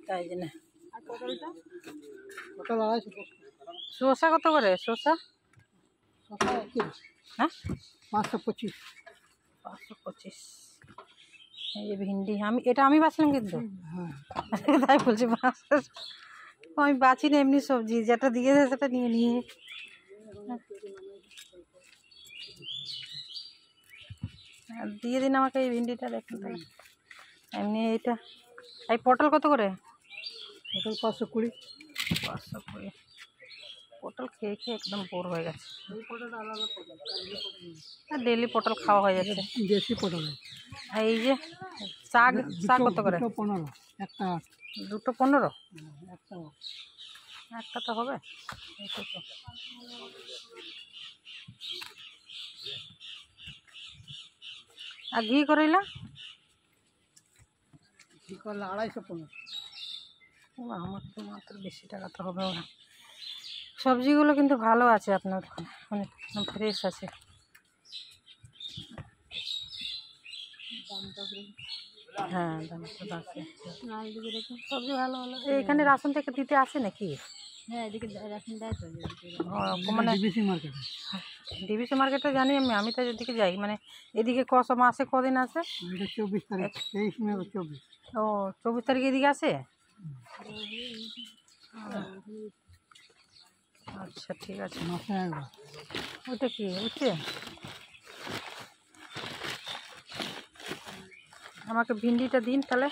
তাই জন্য। আর পটলটা? পটল 250। শসা কত করে? শসা হ্যাঁ 525। 525। এই যে ভিন্ডি, আমি বাঁচলাম কিন্তু। তাই বলছি আমি বাঁচি না, এমনি সবজি যেটা দিয়েছে সেটা নিয়ে নিয়ে। দিয়ে দিন আমাকে এই ভিন্ডিটা, দেখুন তাহলে। এমনি এইটা, এই পটল কত করে? পটল 520। 520। পটল খেয়ে খেয়ে একদম বোর হয়ে গেছে। ডেলি পটল খাওয়া হয়ে যাচ্ছে। দেশি পটল। এই যে শাক কত করে? 15। একটা 2 15। একটা একটা তো হবে। আর ঘি করেলা? ঘি করলে 250। আমার তো মাত্র বেশি টাকা তো হবে না। সবজিগুলো কিন্তু ভালো আছে আপনার ওখানে, অনেক ফ্রেশ আছে। হ্যাঁ, দামটা আছে। সবজি ভালো ভালো। এখানে রাশন থেকে দিতে আসে নাকি? হ্যাঁ, এদিকে রাশন দেয় তো। মানে ডিবিসি মার্কেটে। ডিবিসি মার্কেটে জানি আমি তো এদিকে যাই, মানে এদিকে মাসে কদিন আসে? 24 তারিখ, 23 মে 24। ও 24 তারিখে এদিকে আসে? আচ্ছা ঠিক আছে। মাসে একবার। ওইটা কি বুঝছে? আমাকে ভিন্ডিটা দিন তাহলে।